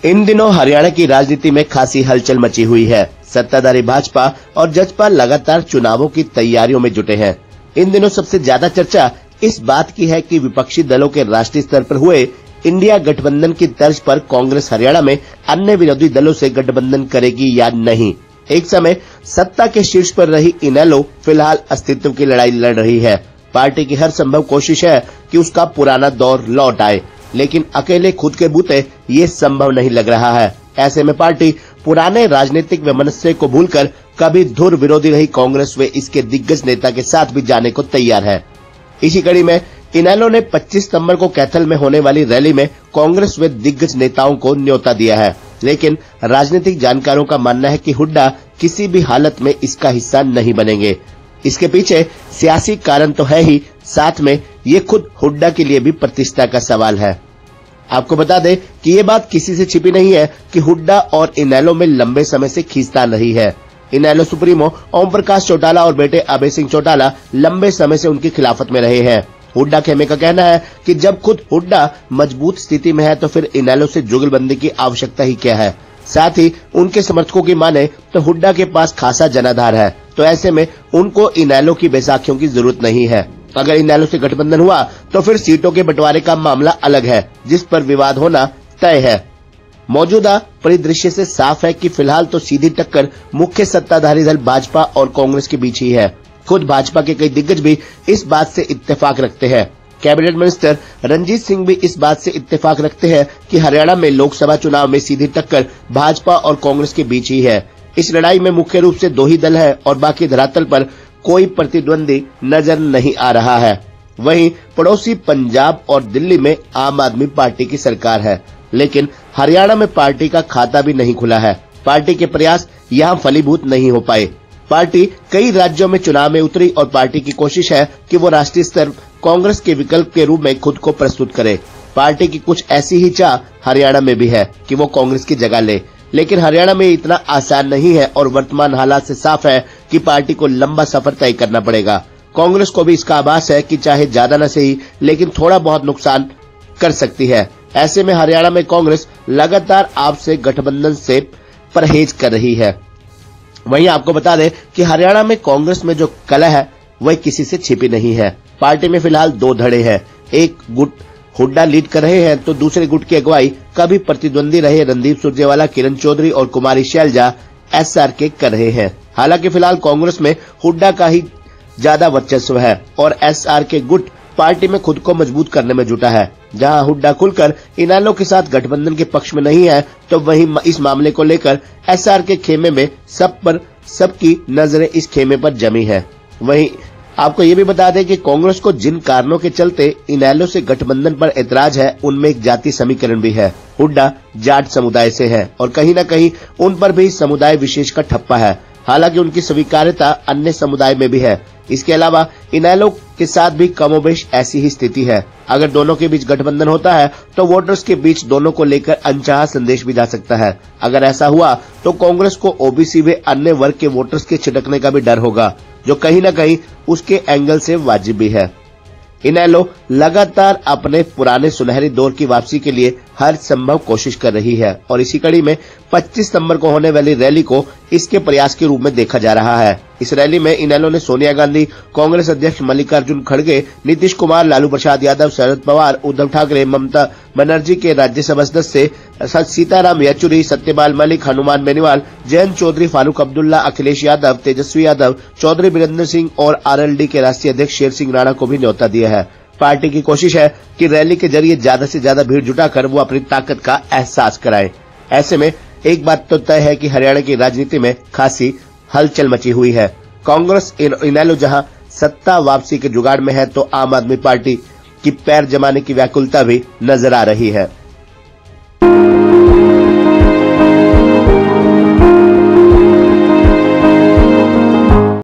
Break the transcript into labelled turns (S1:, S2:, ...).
S1: इन दिनों हरियाणा की राजनीति में खासी हलचल मची हुई है। सत्ताधारी भाजपा और जसपा लगातार चुनावों की तैयारियों में जुटे हैं। इन दिनों सबसे ज्यादा चर्चा इस बात की है कि विपक्षी दलों के राष्ट्रीय स्तर पर हुए इंडिया गठबंधन की तर्ज पर कांग्रेस हरियाणा में अन्य विरोधी दलों से गठबंधन करेगी या नहीं। एक समय सत्ता के शीर्ष पर रही इनेलो फिलहाल अस्तित्व की लड़ाई लड़ रही है। पार्टी की हर संभव कोशिश है कि उसका पुराना दौर लौट आए, लेकिन अकेले खुद के बूते ये संभव नहीं लग रहा है। ऐसे में पार्टी पुराने राजनीतिक वैमनस्य को भूलकर कभी धुर विरोधी रही कांग्रेस व इसके दिग्गज नेता के साथ भी जाने को तैयार है। इसी कड़ी में इनेलो ने 25 सितंबर को कैथल में होने वाली रैली में कांग्रेस व दिग्गज नेताओं को न्योता दिया है, लेकिन राजनीतिक जानकारों का मानना है कि हुड्डा किसी भी हालत में इसका हिस्सा नहीं बनेंगे। इसके पीछे सियासी कारण तो है ही, साथ में ये खुद हुड्डा के लिए भी प्रतिष्ठा का सवाल है। आपको बता दें कि ये बात किसी से छिपी नहीं है कि हुड्डा और इनेलो में लंबे समय से खींचतान रही है। इनेलो सुप्रीमो ओम प्रकाश चौटाला और बेटे अभय सिंह चौटाला लंबे समय से उनकी खिलाफत में रहे हैं। हुड्डा खेमे का कहना है कि जब खुद हुड्डा मजबूत स्थिति में है तो फिर इनेलो से जुगलबंदी की आवश्यकता ही क्या है। साथ ही उनके समर्थकों की माने तो हुड्डा के पास खासा जनाधार है, तो ऐसे में उनको इनेलो की बैसाखियों की जरूरत नहीं है। अगर इनेलो से गठबंधन हुआ तो फिर सीटों के बंटवारे का मामला अलग है, जिस पर विवाद होना तय है। मौजूदा परिदृश्य से साफ है कि फिलहाल तो सीधी टक्कर मुख्य सत्ताधारी दल भाजपा और कांग्रेस के बीच ही है। खुद भाजपा के कई दिग्गज भी इस बात से इत्तेफाक रखते हैं। कैबिनेट मिनिस्टर रंजीत सिंह भी इस बात से इत्तेफाक रखते हैं कि हरियाणा में लोकसभा चुनाव में सीधी टक्कर भाजपा और कांग्रेस के बीच ही है। इस लड़ाई में मुख्य रूप से दो ही दल है और बाकी धरातल पर कोई प्रतिद्वंदी नजर नहीं आ रहा है। वहीं पड़ोसी पंजाब और दिल्ली में आम आदमी पार्टी की सरकार है, लेकिन हरियाणा में पार्टी का खाता भी नहीं खुला है। पार्टी के प्रयास यहाँ फलीभूत नहीं हो पाए। पार्टी कई राज्यों में चुनाव में उतरी और पार्टी की कोशिश है कि वो राष्ट्रीय स्तर कांग्रेस के विकल्प के रूप में खुद को प्रस्तुत करे। पार्टी की कुछ ऐसी ही चाह हरियाणा में भी है कि वो कांग्रेस की जगह ले, लेकिन हरियाणा में इतना आसान नहीं है और वर्तमान हालात से साफ है कि पार्टी को लंबा सफर तय करना पड़ेगा। कांग्रेस को भी इसका आभास है कि चाहे ज्यादा न सही, लेकिन थोड़ा बहुत नुकसान कर सकती है। ऐसे में हरियाणा में कांग्रेस लगातार आपसे गठबंधन से परहेज कर रही है। वहीं आपको बता दें कि हरियाणा में कांग्रेस में जो कलह है वह किसी से छिपी नहीं है। पार्टी में फिलहाल दो धड़े हैं। एक गुट हुड्डा लीड कर रहे हैं तो दूसरे गुट की अगुवाई कभी प्रतिद्वंदी रहे रणदीप सुरजेवाला, किरण चौधरी और कुमारी शैलजा SRK कर रहे हैं। हालांकि फिलहाल कांग्रेस में हुड्डा का ही ज्यादा वर्चस्व है और SRK गुट पार्टी में खुद को मजबूत करने में जुटा है। जहां हुड्डा खुलकर इनेलो के साथ गठबंधन के पक्ष में नहीं है, तो वहीं इस मामले को लेकर SRK खेमे में सबकी नजरें इस खेमे पर जमी है। वहीं आपको ये भी बता दें कि कांग्रेस को जिन कारणों के चलते इनेलो से गठबंधन पर ऐतराज है, उनमें एक जाति समीकरण भी है। हुड्डा जाट समुदाय से है और कहीं न कहीं उन पर भी समुदाय विशेष का ठप्पा है। हालांकि उनकी स्वीकार्यता अन्य समुदाय में भी है। इसके अलावा इनेलो के साथ भी कमोबेश ऐसी ही स्थिति है। अगर दोनों के बीच गठबंधन होता है तो वोटर्स के बीच दोनों को लेकर अनचाहा संदेश भी जा सकता है। अगर ऐसा हुआ तो कांग्रेस को OBC व अन्य वर्ग के वोटर्स के छिटकने का भी डर होगा, जो कहीं न कहीं उसके एंगल से वाजिब भी है। इनेलो लगातार अपने पुराने सुनहरे दौर की वापसी के लिए हर संभव कोशिश कर रही है और इसी कड़ी में 25 सितंबर को होने वाली रैली को इसके प्रयास के रूप में देखा जा रहा है। इस रैली में इनेलो ने सोनिया गांधी, कांग्रेस अध्यक्ष मल्लिकार्जुन खड़गे, नीतीश कुमार, लालू प्रसाद यादव, शरद पवार, उद्धव ठाकरे, ममता बनर्जी के राज्यसभा सदस्य सीताराम येचुरी, सत्यपाल मलिक, हनुमान बेनीवाल, जयंत चौधरी, फारूक अब्दुल्ला, अखिलेश यादव, तेजस्वी यादव, चौधरी वीरेंद्र सिंह और RLD के राष्ट्रीय अध्यक्ष शेर सिंह राणा को भी न्योता दिया है। पार्टी की कोशिश है कि रैली के जरिए ज्यादा से ज्यादा भीड़ जुटाकर वो अपनी ताकत का एहसास कराएं। ऐसे में एक बात तो तय है कि हरियाणा की राजनीति में खासी हलचल मची हुई है। कांग्रेस इनेलो जहां सत्ता वापसी के जुगाड़ में है, तो आम आदमी पार्टी की पैर जमाने की व्याकुलता भी नजर आ रही है।